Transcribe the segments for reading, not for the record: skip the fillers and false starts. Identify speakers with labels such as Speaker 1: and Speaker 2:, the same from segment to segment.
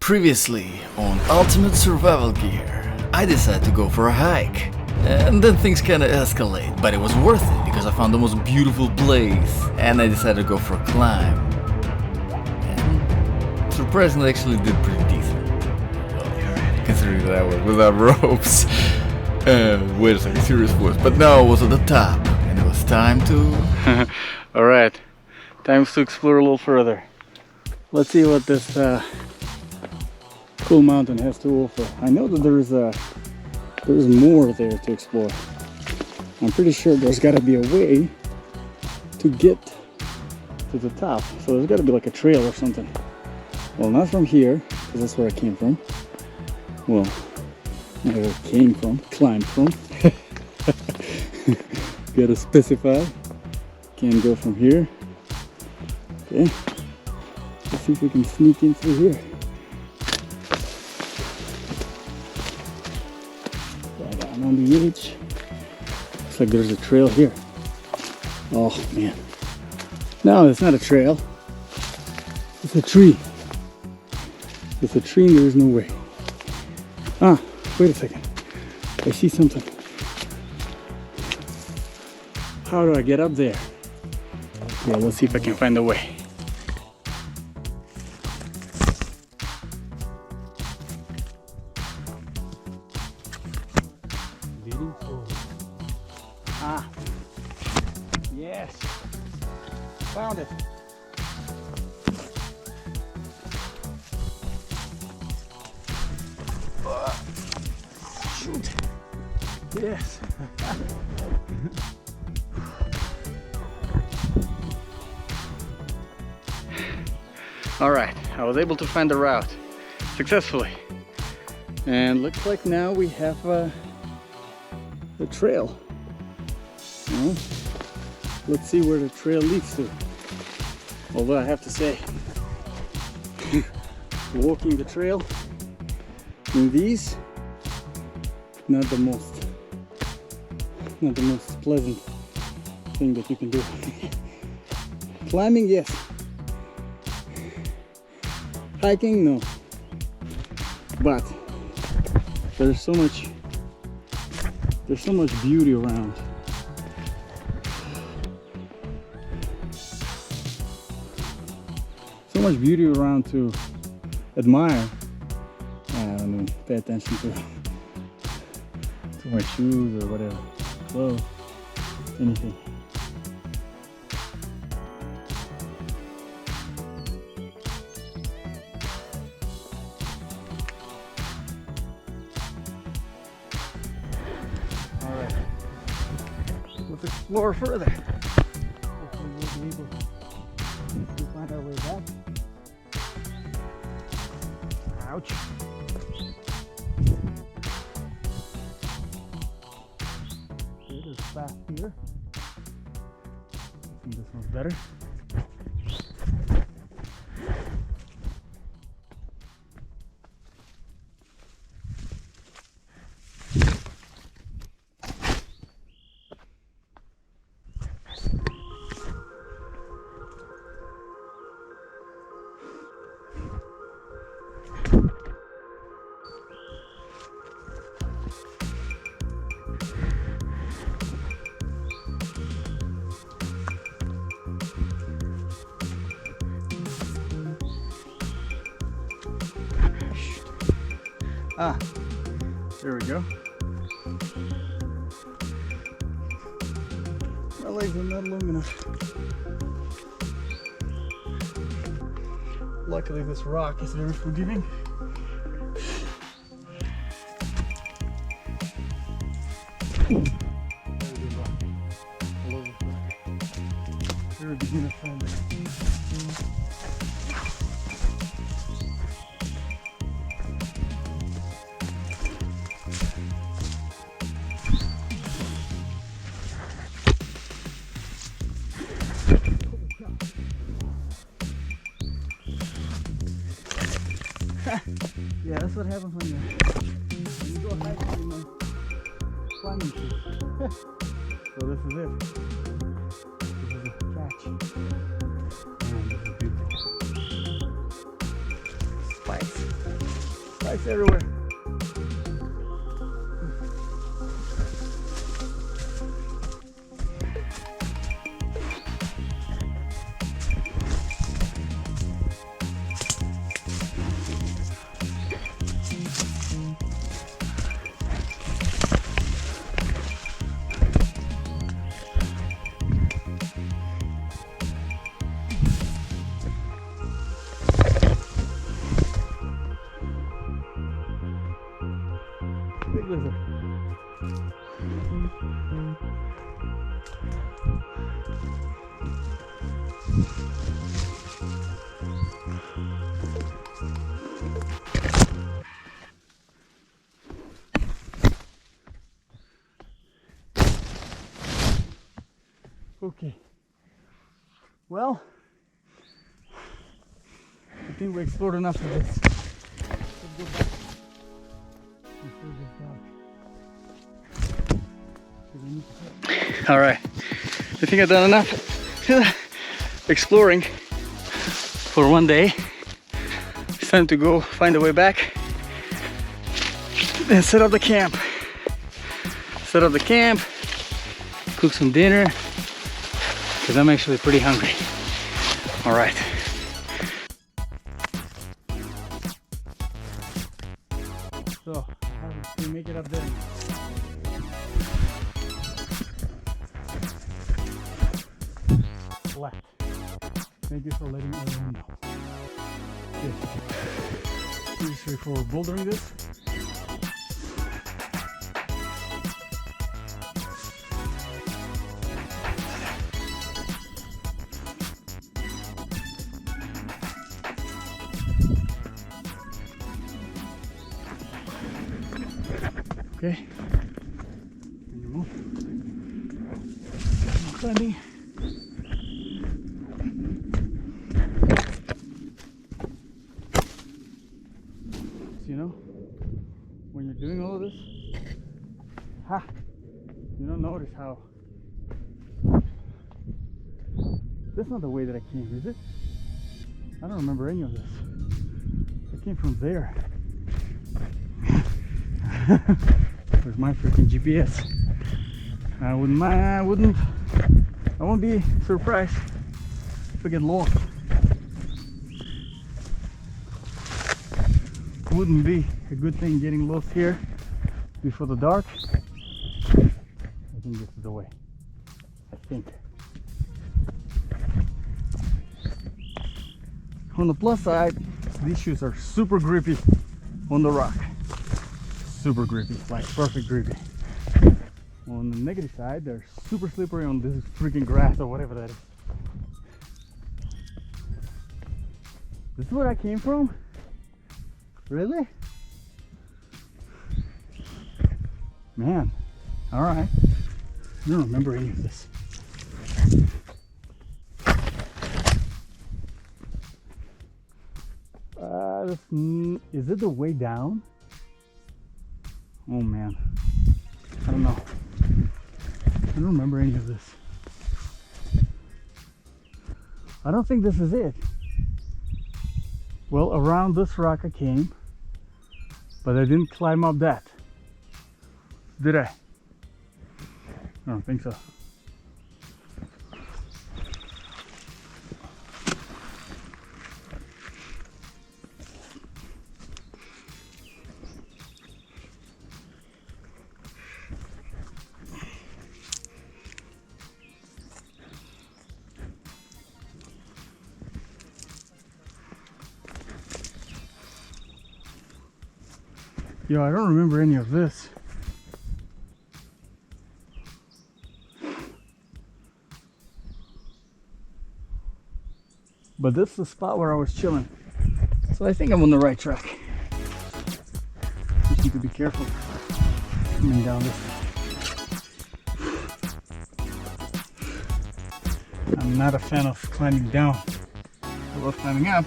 Speaker 1: Previously on Ultimate Survival Gear, I decided to go for a hike. And then things kinda escalate, but it was worth it because I found the most beautiful place. And I decided to go for a climb. And surprisingly, I actually did pretty decent. Well, considering that I was without ropes. Wait a second, serious voice. But now I was at the top, and it was time to... Alright, time to explore a little further. Let's see what this cool mountain has to offer. I know that there's more there to explore. I'm pretty sure there's got to be a way to get to the top. So there's got to be like a trail or something. Well, not from here, because that's where I came from. Well, not where I came from, climbed from. Gotta specify. Can't go from here. Okay. Let's see if we can sneak in through here. Right down on the edge. Looks like there's a trail here. Oh man. No, it's not a trail. It's a tree. It's a tree and there is no way. Ah, wait a second. I see something. How do I get up there? Yeah, let's see if I can find a way. Ah, yes, found it. Shoot, yes. All right, I was able to find the route successfully. And looks like now we have the trail. Well, let's see where the trail leads to. Although I have to say, walking the trail in these, not the most pleasant thing that you can do. Climbing, yes. Hiking, no. But there's so much beauty around. So much beauty around to admire. I don't know, pay attention to my shoes or whatever. Clothes, anything. Alright, let's explore further. Hopefully we'll be able to find our way back. Ouch. Okay, there's a path here. I think this one's better. Ah, there we go. My legs are not long enough. Luckily this rock is very forgiving. Very beginner friendly. Yeah, that's what happens when you go hiking in a climbing shoes. So this is it. This is a catch. And this is beautiful. Spice.
Speaker 2: Spikes everywhere. Big lizard. Okay. Well, I think we explored enough of this. Let's go back. All right, I think I've done enough exploring for one day. It's time to go find a way back and set up the camp. Set up the camp, cook some dinner, because I'm actually pretty hungry. All right. So, how did we make it up there? Flat. Thank you for letting everyone know. Okay. Pretty straightforward bouldering this. Okay. Climbing. So, you know, when you're doing all of this, you don't notice how. That's not the way that I came, is it? I don't remember any of this. I came from there. Where's my freaking GPS? I won't be surprised if I get lost. Wouldn't be a good thing getting lost here before the dark. I think this is the way. I think. On the plus side, these shoes are super grippy on the rock. Super grippy, like perfect grippy. On the negative side, they're super slippery on this freaking grass or whatever that is. This is where I came from? Really? Man, alright. I don't remember any of this. Is it the way down? Oh man, I don't know. I don't remember any of this. I don't think this is it. Well, around this rock I came, but I didn't climb up that. Did I? I don't think so. Yo, I don't remember any of this. But this is the spot where I was chilling. So I think I'm on the right track. Just need to be careful coming down this. I'm not a fan of climbing down. I love climbing up,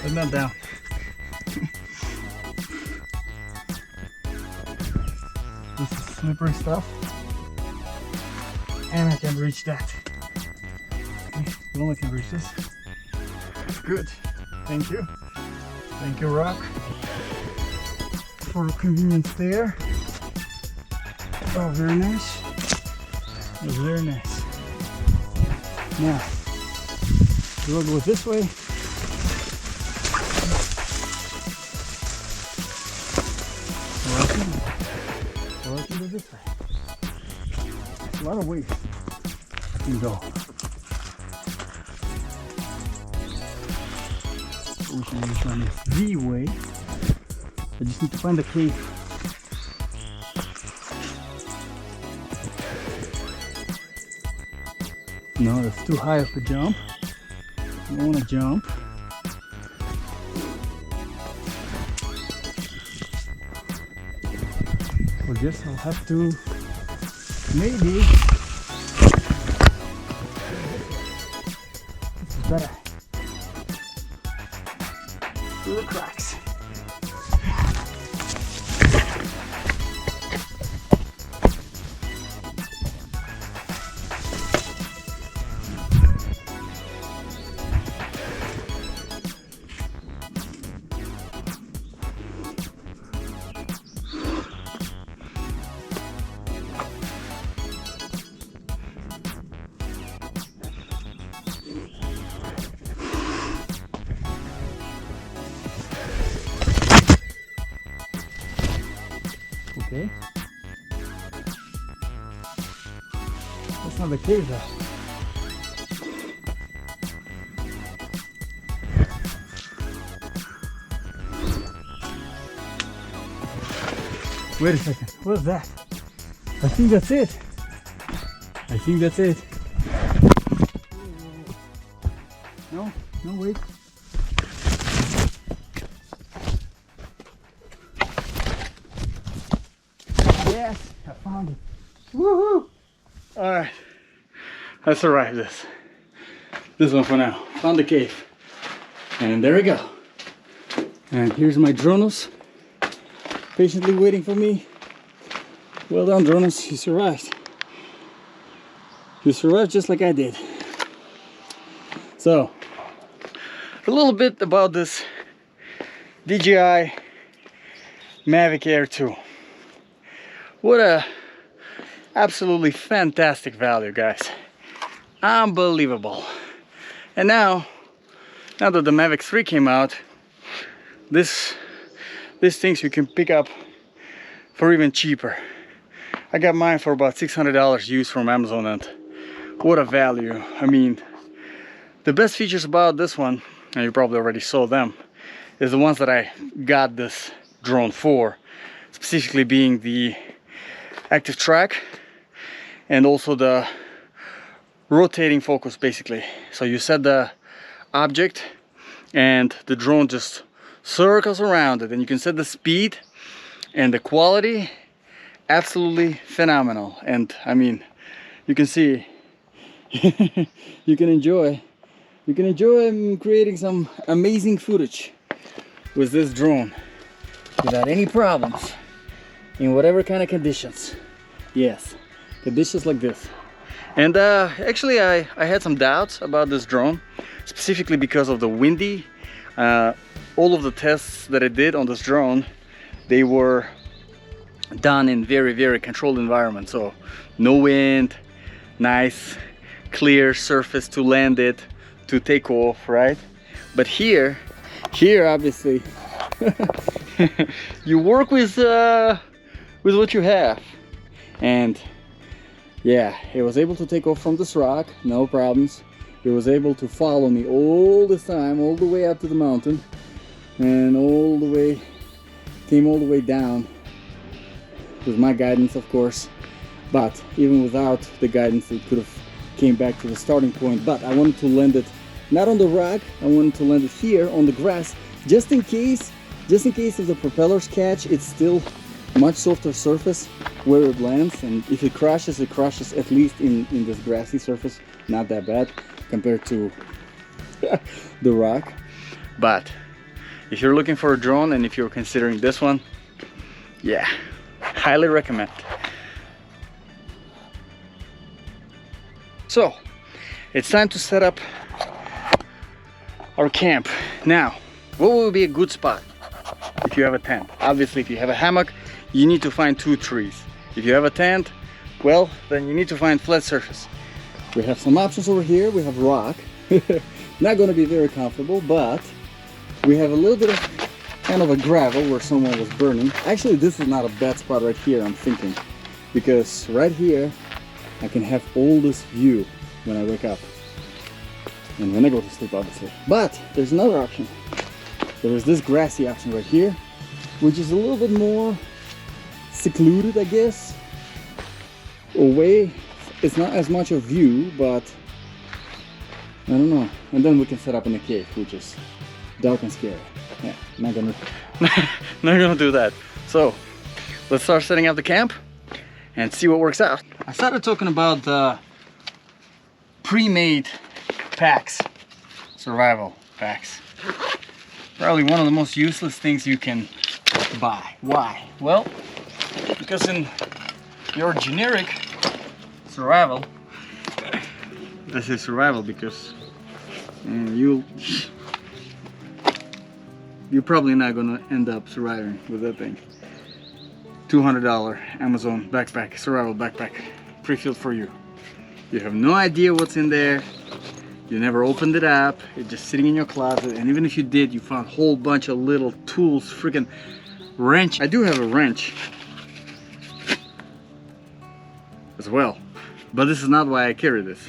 Speaker 2: but not down. This is slippery stuff, and I can reach that. Okay, well, I can reach this. That's good. Thank you. Thank you, rock. for convenience there. Oh, very nice. That's very nice. Now, the road goes this way. Or I can go this way. A lot of ways you can go. We can use on the way. I just need to find the cave. No, that's too high of a jump. I don't want to jump. I guess I'll have to maybe. This is better. Through the cracks. Okay. That's not the cave though. Wait a second, what's that? I think that's it. I think that's it. No, no, wait. Yes, I found it. Woohoo! Alright, let's arrive this one for now. Found the cave. And there we go. And here's my drones, patiently waiting for me. Well done, drones, you survived. You survived just like I did. So, a little bit about this DJI Mavic Air 2. What a absolutely fantastic value, guys. Unbelievable. And now that the Mavic 3 came out, these things you can pick up for even cheaper. I got mine for about $600 used from Amazon, and what a value. I mean, the best features about this one, and you probably already saw them, is the ones that I got this drone for, specifically being the active track and also the rotating focus, basically. So you set the object and the drone just circles around it, and you can set the speed and the quality. Absolutely phenomenal. And I mean, you can see you can enjoy creating some amazing footage with this drone without any problems in whatever kind of conditions. Yes, conditions like this. And actually I had some doubts about this drone, specifically because of the windy. All of the tests that I did on this drone, they were done in very controlled environment. So no wind, nice clear surface to land it, to take off, right? But here obviously you work with what you have. And yeah, it was able to take off from this rock, no problems. It was able to follow me all this time, all the way up to the mountain, and came all the way down with my guidance, of course. But even without the guidance, it could have came back to the starting point. But I wanted to land it not on the rock, I wanted to land it here on the grass, just in case if the propellers catch. It's still much softer surface where it lands, and if it crashes at least in this grassy surface. Not that bad compared to the rock. But if you're looking for a drone, and if you're considering this one, yeah, highly recommend. So it's time to set up our camp. Now, what would be a good spot? if you have a tent. Obviously, if you have a hammock, you need to find 2 trees. If you have a tent, well, then you need to find flat surface. We have some options over here. We have rock. Not going to be very comfortable, but we have a little bit of kind of a gravel where someone was burning. Actually, this is not a bad spot right here, I'm thinking, because right here I can have all this view when I wake up and when I go to sleep, obviously. But there's another option. There is this grassy option right here, which is a little bit more secluded, I guess. Away, it's not as much a view, but I don't know. And then we can set up in a cave, which is dark and scary. Yeah, not gonna do that. So let's start setting up the camp and see what works out. I started talking about the pre-made packs, survival packs. Probably one of the most useless things you can buy. Why? Well, because in your generic survival, I say survival because you're probably not gonna end up surviving with that thing. $200 Amazon backpack, survival backpack, pre-filled for you. You have no idea what's in there. You never opened it up. It's just sitting in your closet, and even if you did, you found a whole bunch of little tools, freaking wrench. I do have a wrench as well, but this is not why I carry this.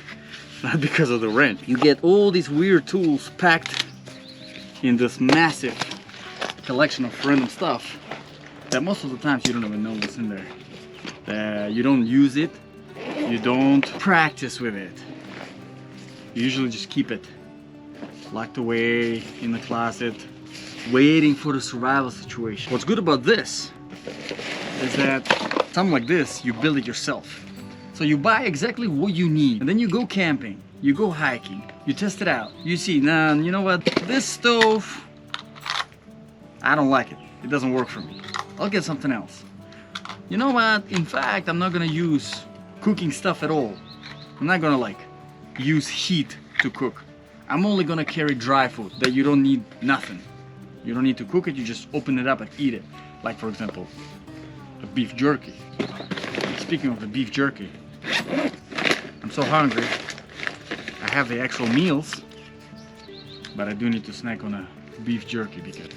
Speaker 2: Not because of the wrench. You get all these weird tools packed in this massive collection of random stuff that most of the times you don't even know what's in there. You don't use it, you don't practice with it. You usually just keep it locked away in the closet, waiting for the survival situation. What's good about this is that something like this, you build it yourself. So you buy exactly what you need, and then you go camping, you go hiking, you test it out. You see, nah, you know what, this stove, I don't like it. It doesn't work for me. I'll get something else. You know what, in fact, I'm not gonna use cooking stuff at all. I'm not gonna like use heat to cook. I'm only gonna carry dry food that you don't need nothing. You don't need to cook it, you just open it up and eat it. Like for example, a beef jerky. Speaking of the beef jerky, I'm so hungry. I have the actual meals, but I do need to snack on a beef jerky because,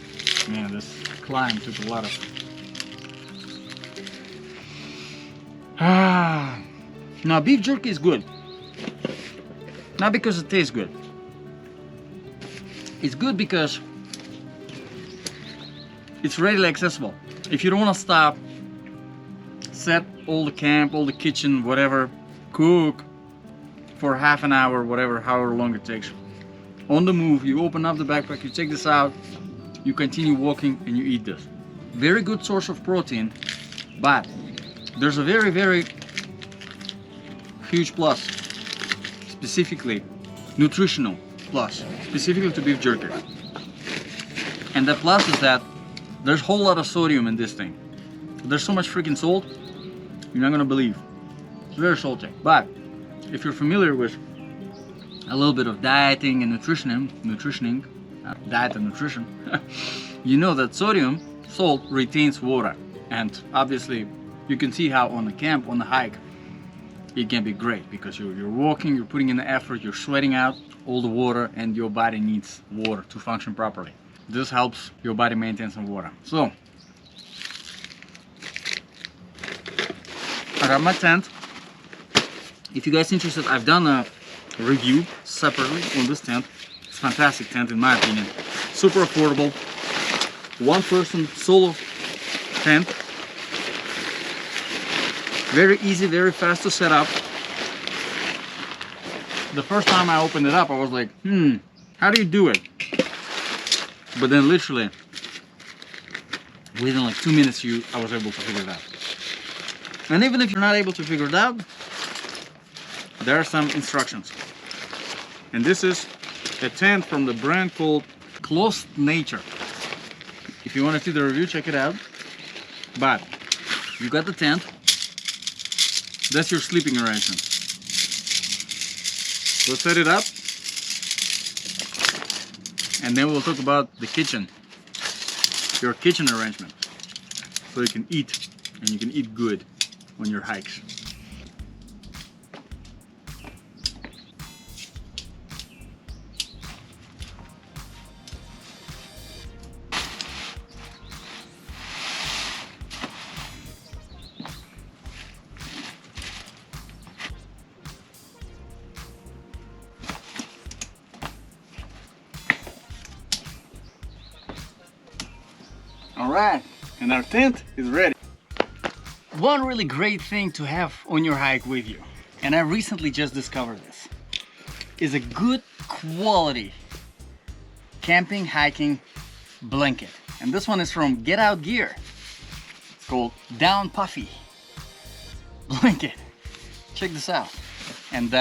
Speaker 2: man, this climb took a lot of... Now, beef jerky is good. Not because it tastes good. It's good because it's readily accessible. If you don't want to stop, set all the camp, all the kitchen, whatever, cook for half an hour, whatever, however long it takes. On the move, you open up the backpack, you take this out, you continue walking and you eat this. Very good source of protein, but there's a very, very huge plus, specifically nutritional plus, specifically to beef jerky. And the plus is that there's a whole lot of sodium in this thing. There's so much freaking salt, you're not gonna believe. It's very salty. But if you're familiar with a little bit of dieting and nutritioning, diet and nutrition, you know that sodium, salt, retains water. And obviously you can see how on the camp, on the hike, it can be great because you're walking, you're putting in the effort, you're sweating out all the water, and your body needs water to function properly. This helps your body maintain some water. So I got my tent. If you guys are interested, I've done a review separately on this tent. It's a fantastic tent in my opinion. Super affordable. One person solo tent. Very easy, very fast to set up. The first time I opened it up, I was like, how do you do it? But then literally, within like 2 minutes, I was able to figure it out. And even if you're not able to figure it out, there are some instructions. And this is a tent from the brand called Close Nature. If you want to see the review, check it out. But you got the tent. That's your sleeping arrangement. We'll set it up. And then we'll talk about the kitchen. your kitchen arrangement, so you can eat, and you can eat good on your hikes. Alright, and our tent is ready. One really great thing to have on your hike with you, and I recently just discovered this, is a good quality camping, hiking blanket. And this one is from Get Out Gear. It's called Down Puffy blanket. Check this out. And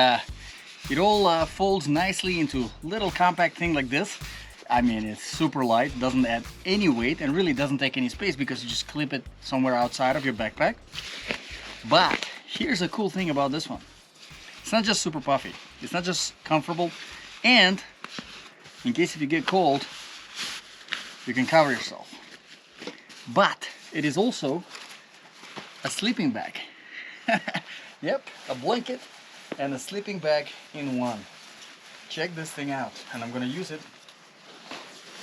Speaker 2: it all folds nicely into little compact thing like this. I mean, it's super light, doesn't add any weight, and really doesn't take any space because you just clip it somewhere outside of your backpack. But here's a cool thing about this one. It's not just super puffy, it's not just comfortable, and in case if you get cold, you can cover yourself. But it is also a sleeping bag. Yep, a blanket and a sleeping bag in one. Check this thing out, and I'm gonna use it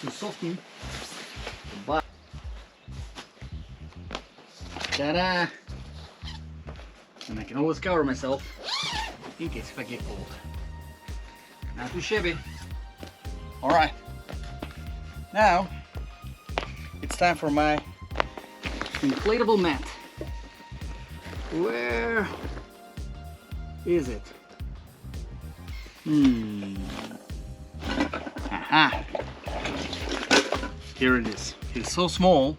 Speaker 2: to soften the butt. Ta-da! And I can always cover myself in case if I get cold. Not too shabby. Alright. Now it's time for my inflatable mat. Where is it? Aha! Here it is. It's so small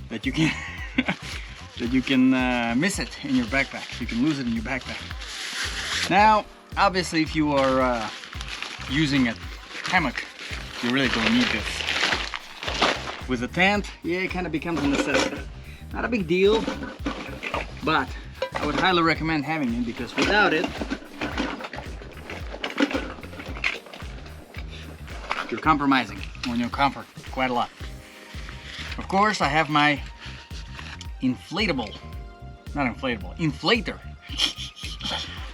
Speaker 2: that you can miss it in your backpack. You can lose it in your backpack. Now, obviously, if you are using a hammock, you really don't need this. With a tent, yeah, it kind of becomes a necessity. Not a big deal, but I would highly recommend having it because without it, you're compromising on your comfort quite a lot. Of course, I have my inflator,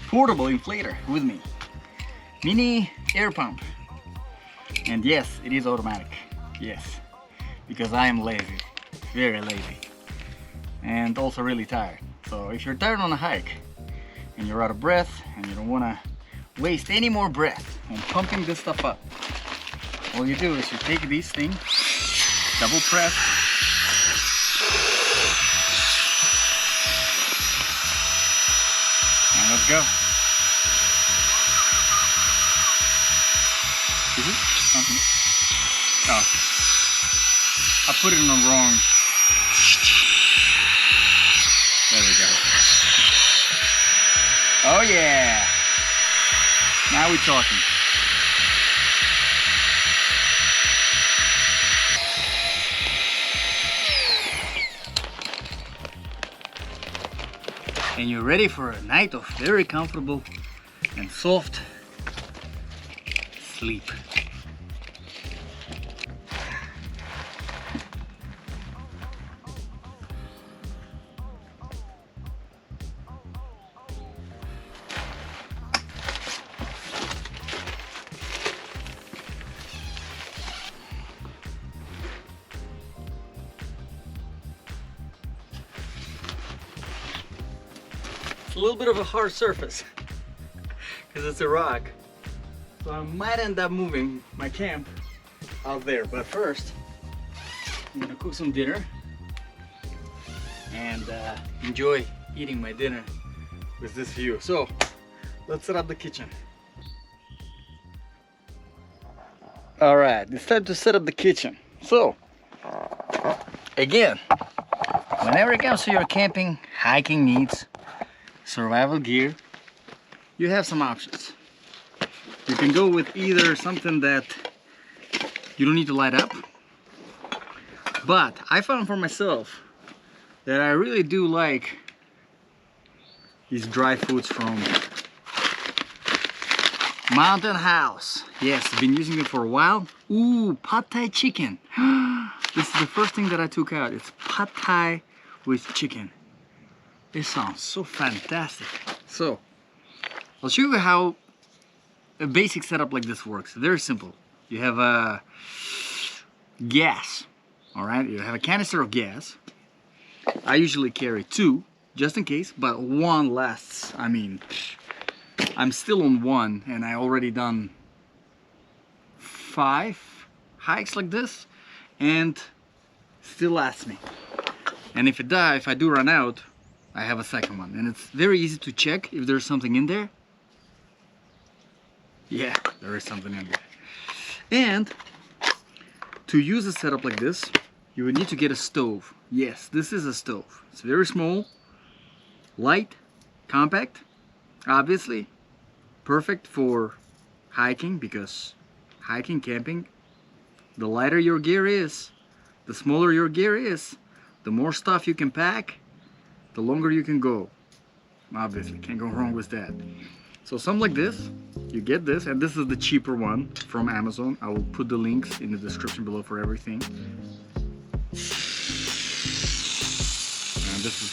Speaker 2: portable inflator with me. Mini air pump. And yes, it is automatic. Yes, because I am lazy, very lazy, and also really tired. So if you're tired on a hike and you're out of breath and you don't want to waste any more breath on pumping this stuff up, all you do is you take these things, double press, and let's go. Is it something? Oh, I put it in the wrong. There we go. Oh yeah! Now we're talking. And you're ready for a night of very comfortable and soft sleep. It's a little bit of a hard surface because it's a rock, so I might end up moving my camp out there. But first, I'm gonna cook some dinner and enjoy eating my dinner with this view. So let's set up the kitchen. All right, it's time to set up the kitchen. So again, whenever it comes to your camping, hiking needs, survival gear, you have some options. You can go with either something that you don't need to light up, but I found for myself that I really do like these dry foods from Mountain House. Yes, I've been using it for a while. Ooh, pad thai chicken. This is the first thing that I took out. It's pad thai with chicken. This sounds so fantastic. So, I'll show you how a basic setup like this works. Very simple. You have a gas, all right? You have a canister of gas. I usually carry 2, just in case, but 1 lasts. I mean, I'm still on 1, and I already done 5 hikes like this, and still lasts me. And if I do run out, I have a second one, and it's very easy to check if there's something in there. Yeah, there is something in there. And to use a setup like this, you would need to get a stove. Yes, this is a stove. It's very small, light, compact, obviously. Perfect for hiking, because hiking, camping, the lighter your gear is, the smaller your gear is, the more stuff you can pack, the longer you can go. Obviously, can't go wrong with that. So something like this, you get this, and this is the cheaper one from Amazon. I will put the links in the description below for everything. And this is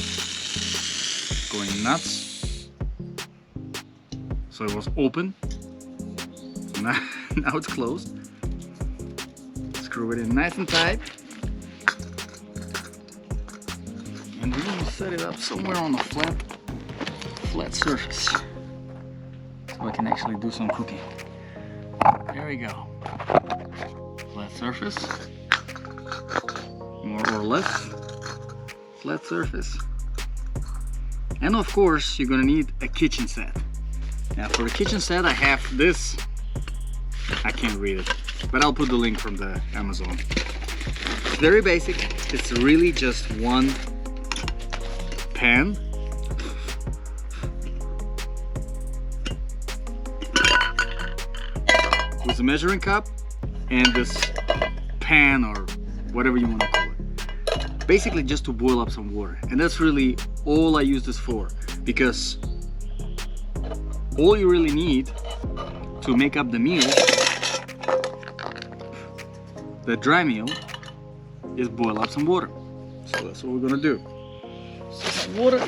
Speaker 2: going nuts. So it was open. Now it's closed. Screw it in nice and tight. And we're going to set it up somewhere on a flat surface, so I can actually do some cooking. There we go. Flat surface. More or less flat surface. And of course, you're gonna need a kitchen set. Now for the kitchen set, I have this. I can't read it, but I'll put the link from the Amazon. It's very basic. It's really just one pan with a measuring cup and this pan, or whatever you want to call it, basically just to boil up some water. And that's really all I use this for, because all you really need to make up the meal, the dry meal, is boil up some water. So that's what we're gonna do. So some water.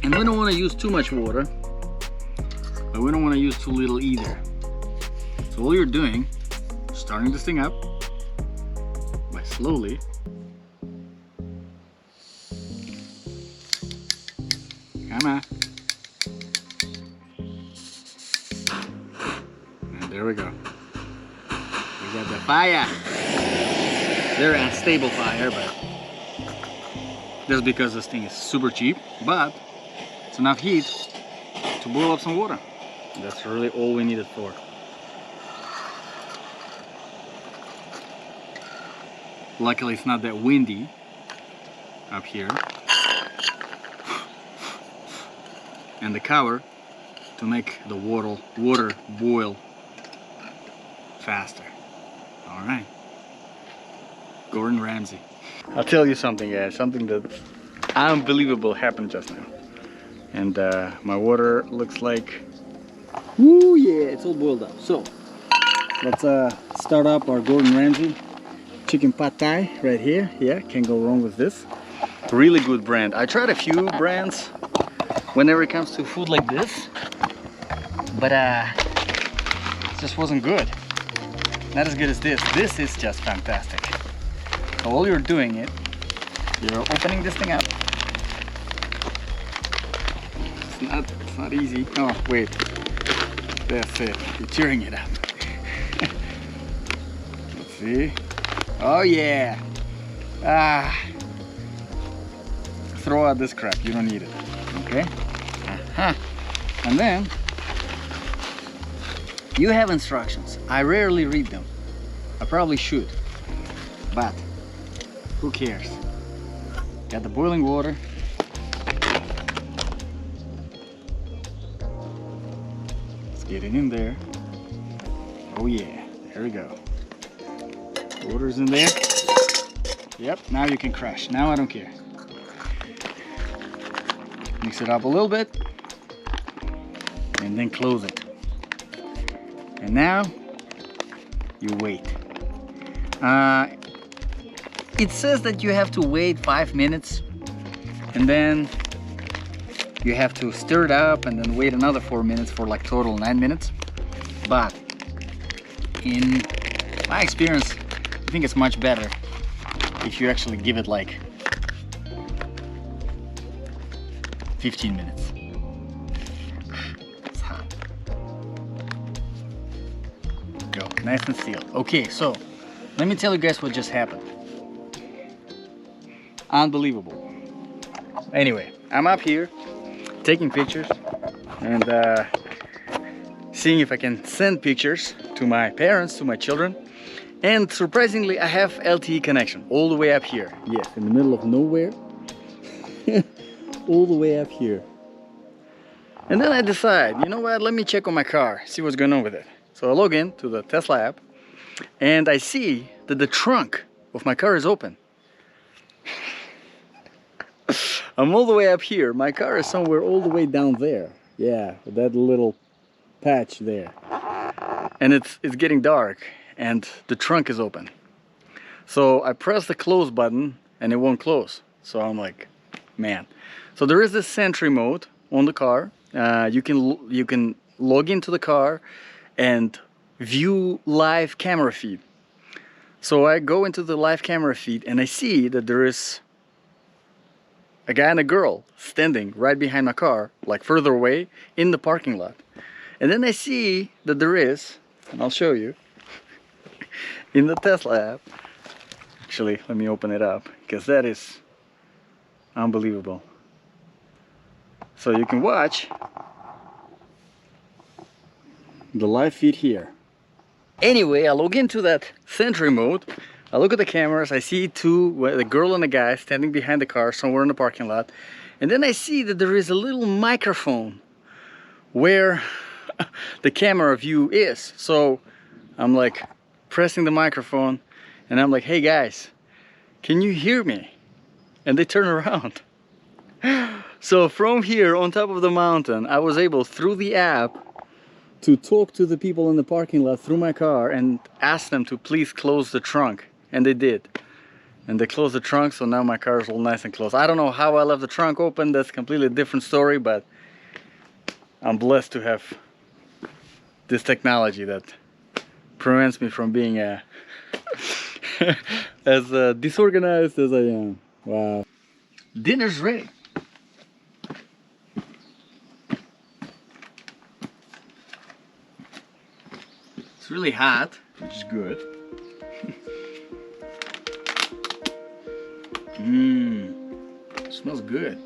Speaker 2: And we don't want to use too much water, but we don't want to use too little either. So all you're doing, starting this thing up by slowly come on. And there we go. We got the fire. Very unstable fire, but that's because this thing is super cheap, but it's enough heat to boil up some water. And that's really all we need it for. Luckily it's not that windy up here. And the cover to make the water boil faster. All right. Gordon Ramsay. I'll tell you something, guys. Something that unbelievable happened just now. And my water looks like, ooh yeah, it's all boiled up. So let's start up our Gordon Ramsay chicken pad thai right here. Yeah, can't go wrong with this. Really good brand. I tried a few brands whenever it comes to food like this, but it just wasn't good. Not as good as this. This is just fantastic. So all you're doing it, you're opening this thing up. It's not easy. Oh wait, that's it. You're tearing it up. Let's see. Oh yeah. Throw out this crap. You don't need it. Okay. And then you have instructions. I rarely read them. I probably should, but who cares? Got the boiling water. Get it in there. Oh yeah, there we go. Water's in there. Yep, now you can crash. Now I don't care. Mix it up a little bit and then close it. And now you wait. It says that you have to wait 5 minutes and then you have to stir it up and then wait another 4 minutes for like total 9 minutes. But in my experience, I think it's much better if you actually give it like 15 minutes. It's hot. Go, nice and sealed. Okay, so let me tell you guys what just happened. Unbelievable. Anyway, I'm up here taking pictures and seeing if I can send pictures to my parents, to my children. And surprisingly, I have LTE connection all the way up here. Yes, in the middle of nowhere. All the way up here. And then I decide, you know what, let me check on my car, see what's going on with it. So I log in to the Tesla app and I see that the trunk of my car is open. I'm all the way up here. My car is somewhere all the way down there. Yeah, that little patch there. And it's getting dark and the trunk is open. So I press the close button and it won't close. So I'm like, man. So there is this sentry mode on the car. You can log into the car and view live camera feed. So I go into the live camera feed and I see that there is a guy and a girl standing right behind my car, like further away in the parking lot. And then I see that there is, and I'll show you, in the Tesla app. Actually, let me open it up, because that is unbelievable. So you can watch the live feed here. Anyway, I log into that sentry mode. I look at the cameras, I see the girl and the guy standing behind the car somewhere in the parking lot. And then I see that there is a little microphone where the camera view is. So I'm like pressing the microphone and I'm like, hey guys, can you hear me? And they turn around. So from here on top of the mountain, I was able through the app to talk to the people in the parking lot through my car and ask them to please close the trunk. And they did. And they closed the trunk, so now my car is all nice and closed. I don't know how I left the trunk open, that's a completely different story, but I'm blessed to have this technology that prevents me from being as disorganized as I am. Wow. Dinner's ready. It's really hot, which is good. Smells good.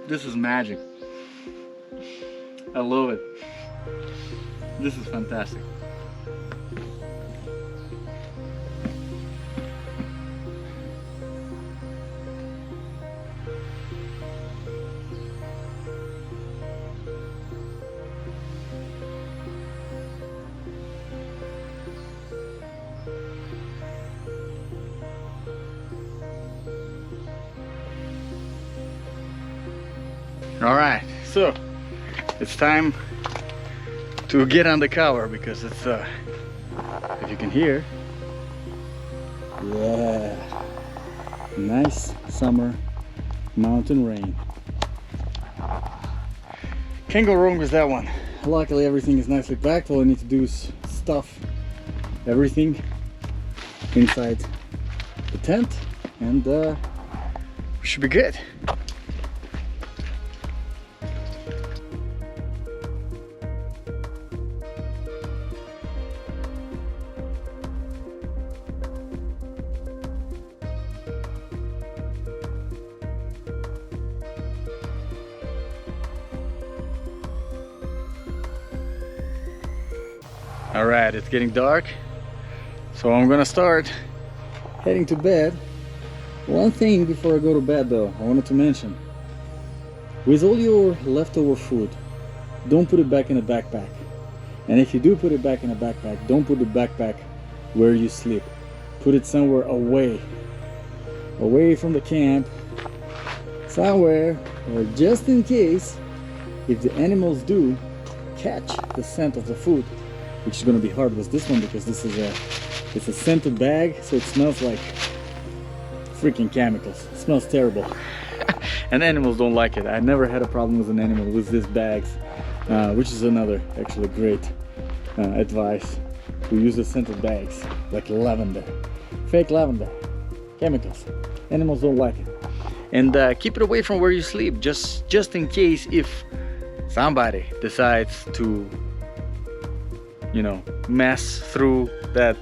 Speaker 2: This is magic. I love it. This is fantastic. Alright, so it's time to get on the cover because it's if you can hear, yeah, nice summer mountain rain. Can't go wrong with that one. Luckily everything is nicely packed. All I need to do is stuff everything inside the tent and we should be good. Alright, it's getting dark, so I'm gonna start heading to bed. One thing before I go to bed though, I wanted to mention. With all your leftover food,
Speaker 1: don't put it back in a backpack. And if you do put it back in a backpack, don't put the backpack where you sleep. Put it somewhere away from the camp, somewhere, or just in case, if the animals do catch the scent of the food, which is going to be hard with this one because this is it's a scented bag, so it smells like freaking chemicals. It smells terrible. And animals don't like it. I never had a problem with an animal with these bags, which is another actually great advice. To use the scented bags, like lavender, fake lavender, chemicals. Animals don't like it. And keep it away from where you sleep, just in case if somebody decides to, you know, mess through that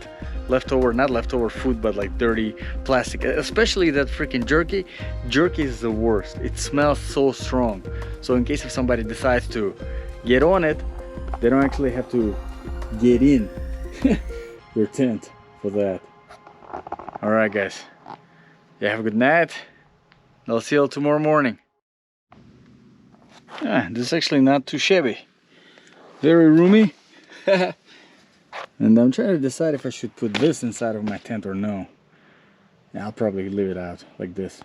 Speaker 1: leftover, not leftover food, but like dirty plastic, especially that freaking jerky. Jerky is the worst. It smells so strong. So in case if somebody decides to get on it, they don't actually have to get in your tent for that. All right, guys. Yeah, have a good night. I'll see you all tomorrow morning. This is actually not too shabby. Very roomy. And I'm trying to decide if I should put this inside of my tent or no. Yeah, I'll probably leave it out like this.